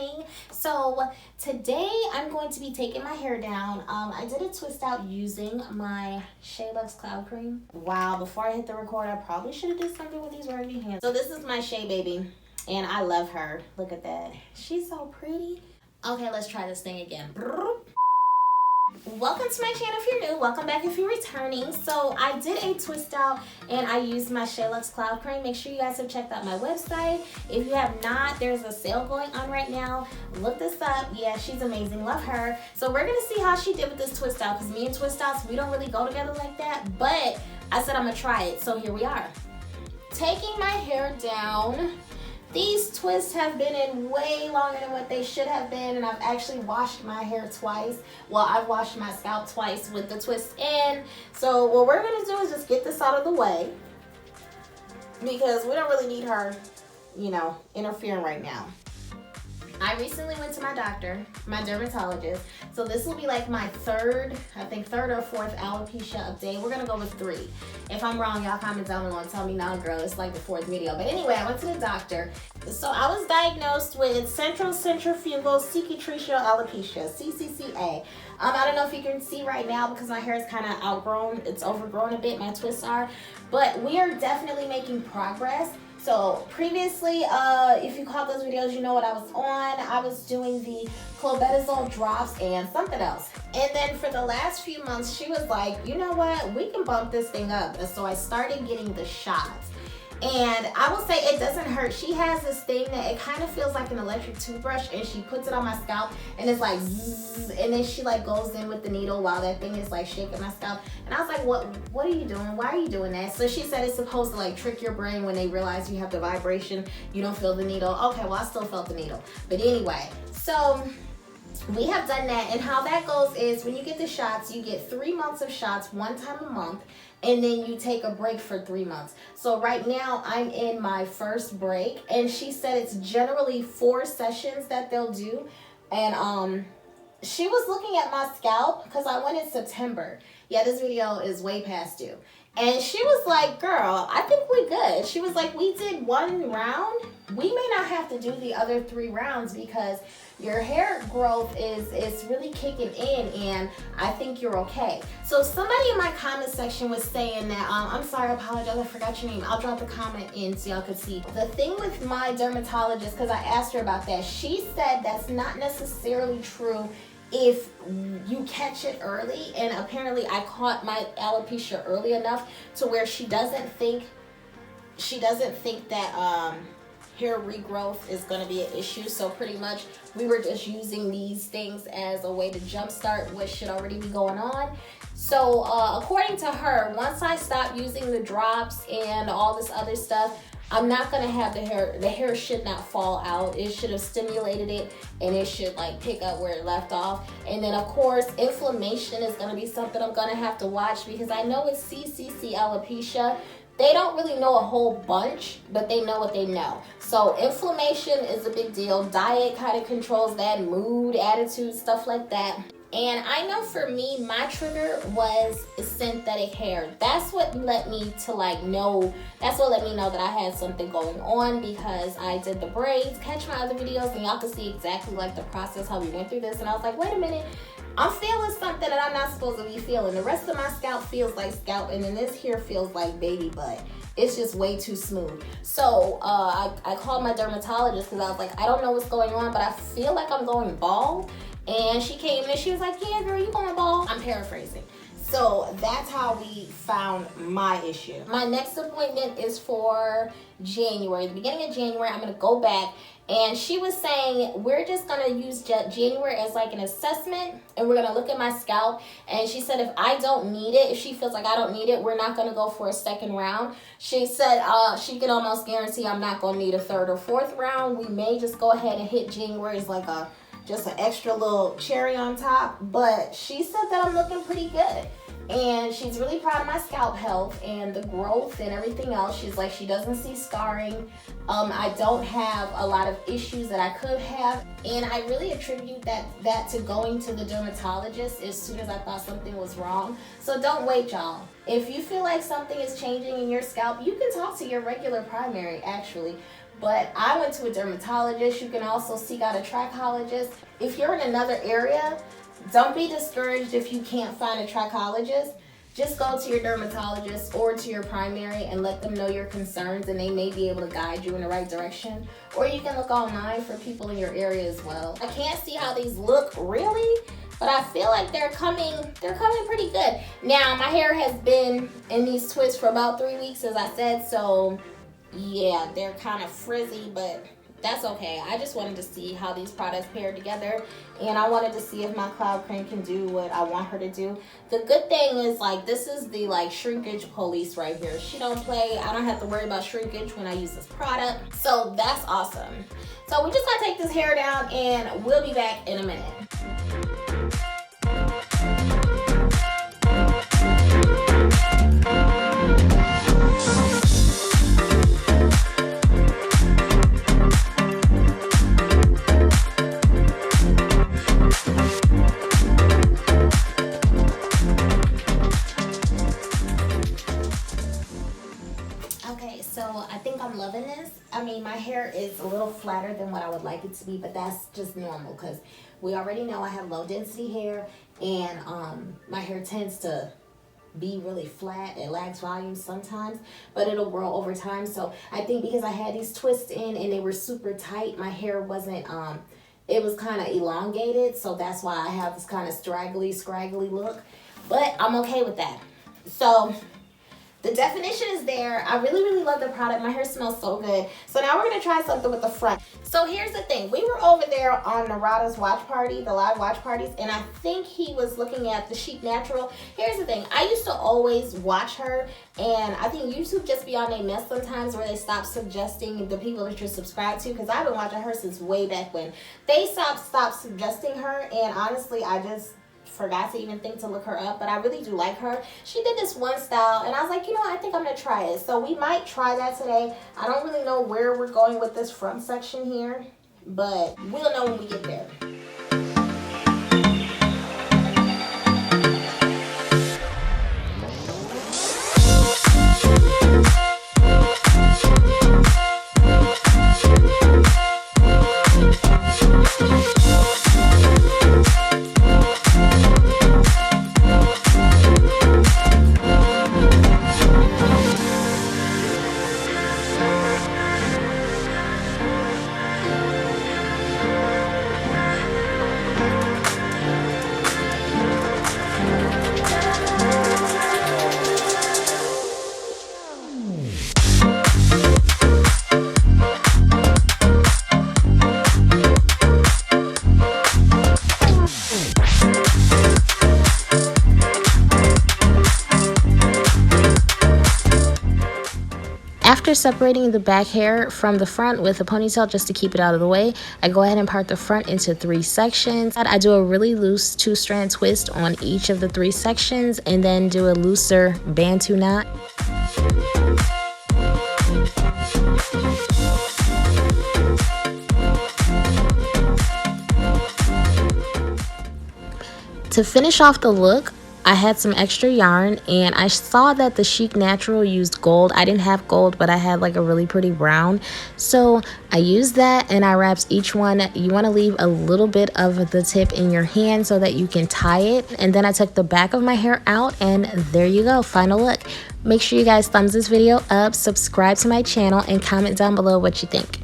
morning. So today I'm going to be taking my hair down. I did a twist out using my Shea Luxe Cloud Cream. Wow, before I hit the record, I probably should have did something with these raggedy hands. So this is my Shea baby, and I love her. Look at that. She's so pretty. Okay, let's try this thing again. Welcome to my channel if you're new. Welcome back if you're returning. So I did a twist out and I used my Shea Luxe Cloud Cream. Make sure you guys have checked out my website. If you have not, there's a sale going on right now. Look this up. Yeah, she's amazing. Love her. So we're going to see how she did with this twist out, because me and twist outs, we don't really go together like that. But I said I'm going to try it. So here we are. Taking my hair down. These twists have been in way longer than what they should have been, and I've actually washed my hair twice. Well, I've washed my scalp twice with the twist in. So what we're gonna do is just get this out of the way, because we don't really need her, you know, interfering right now. I recently went to my doctor, my dermatologist. So this will be like my third or fourth alopecia update. We're gonna go with 3. If I'm wrong, y'all comment down below and tell me, nah girl, it's like the 4th video. But anyway, I went to the doctor. So I was diagnosed with central centrifugal cicatricial alopecia, CCCA. I don't know if you can see right now because my hair is kind of outgrown. It's overgrown a bit, my twists are. But we are definitely making progress. So previously, if you caught those videos, you know what I was on. I was doing the clobetasol drops and something else. And then for the last few months, she was like, you know what, we can bump this thing up. And so I started getting the shots. And I will say it doesn't hurt. She has this thing that it kind of feels like an electric toothbrush, and she puts it on my scalp and it's like zzz, and then she like goes in with the needle while that thing is like shaking my scalp. And I was like, what are you doing? Why are you doing that? So she said it's supposed to like trick your brain when they realize you have the vibration, you don't feel the needle. Okay, well I still felt the needle. But anyway, so we have done that, and how that goes is when you get the shots, you get 3 months of shots, 1 time a month, and then you take a break for 3 months. So right now I'm in my first break, and she said it's generally 4 sessions that they'll do. And she was looking at my scalp because I went in September. Yeah, this video is way past due. And she was like, girl, I think we're good. She was like, we did 1 round. We may not have to do the other 3 rounds because your hair growth is really kicking in, and I think you're okay. So somebody in my comment section was saying that, I'm sorry, I apologize, I forgot your name. I'll drop the comment in so y'all could see. The thing with my dermatologist, because I asked her about that, she said that's not necessarily true if you catch it early. And apparently I caught my alopecia early enough to where she doesn't think that hair regrowth is going to be an issue. So pretty much we were just using these things as a way to jumpstart what should already be going on. So according to her, once I stop using the drops and all this other stuff, I'm not gonna have the hair should not fall out. It should have stimulated it, and it should like pick up where it left off. And then of course, inflammation is gonna be something I'm gonna have to watch, because I know with CCCA Alopecia, they don't really know a whole bunch, but they know what they know. So inflammation is a big deal. Diet kind of controls that, mood, attitude, stuff like that. And I know for me, my trigger was synthetic hair. That's what let me to like know, that's what let me know that I had something going on, because I did the braids. Catch my other videos and y'all can see exactly like the process, how we went through this. And I was like, wait a minute, I'm feeling something that I'm not supposed to be feeling. The rest of my scalp feels like scalp, and then this here feels like baby butt. It's just way too smooth. So I called my dermatologist because I was like, I don't know what's going on, but I feel like I'm going bald. And she came and she was like, yeah girl, you going bald. I'm paraphrasing. So that's how we found my issue. My next appointment is for January. The beginning of January, I'm gonna go back. And she was saying, we're just gonna use January as like an assessment, and we're gonna look at my scalp. And she said if I don't need it, if she feels like I don't need it, we're not gonna go for a 2nd round. She said she can almost guarantee I'm not gonna need a 3rd or 4th round. We may just go ahead and hit January as like just an extra little cherry on top. But she said that I'm looking pretty good. And she's really proud of my scalp health and the growth and everything else. She's like, she doesn't see scarring. I don't have a lot of issues that I could have. And I really attribute that to going to the dermatologist as soon as I thought something was wrong. So don't wait, y'all. If you feel like something is changing in your scalp, you can talk to your regular primary, actually. but I went to a dermatologist. You can also seek out a trichologist. If you're in another area, don't be discouraged if you can't find a trichologist. Just go to your dermatologist or to your primary and let them know your concerns, and they may be able to guide you in the right direction. Or you can look online for people in your area as well. I can't see how these look really, but I feel like they're coming pretty good. Now, my hair has been in these twists for about 3 weeks, as I said, so yeah, they're kind of frizzy, but that's okay. I just wanted to see how these products paired together, and I wanted to see if my cloud cream can do what I want her to do. The good thing is, like, this is the like shrinkage police right here. She don't play. I don't have to worry about shrinkage when I use this product, so that's awesome. So we just gotta take this hair down, and we'll be back in a minute. So I think I'm loving this. I mean, my hair is a little flatter than what I would like it to be, but that's just normal because we already know I have low density hair, and my hair tends to be really flat. It lacks volume sometimes, but it'll grow over time. So I think because I had these twists in and they were super tight, my hair wasn't, it was kind of elongated. So that's why I have this kind of straggly, scraggly look, but I'm okay with that. So the definition is there. I really love the product. My hair smells so good. So now we're gonna try something with the front. So here's the thing. We were over there on Narada's watch party, the live watch parties, and I think he was looking at the Chic Natural. Here's the thing. I used to always watch her, and I think YouTube just be on their mess sometimes where they stop suggesting the people that you're subscribed to, because I've been watching her since way back when. They stopped suggesting her, and honestly, I just forgot to even think to look her up, but I really do like her. She did this one style, and I was like, you know what, I think I'm gonna try it. So we might try that today. I don't really know where we're going with this front section here, but we'll know when we get there. After separating the back hair from the front with a ponytail just to keep it out of the way, I go ahead and part the front into 3 sections. I do a really loose 2-strand twist on each of the 3 sections and then do a looser Bantu knot. To finish off the look, I had some extra yarn, and I saw that the Chic Natural used gold. I didn't have gold, but I had like a really pretty brown. So I used that, and I wrapped each one. You want to leave a little bit of the tip in your hand so that you can tie it. And then I took the back of my hair out, and there you go, final look. Make sure you guys thumbs this video up, subscribe to my channel, and comment down below what you think.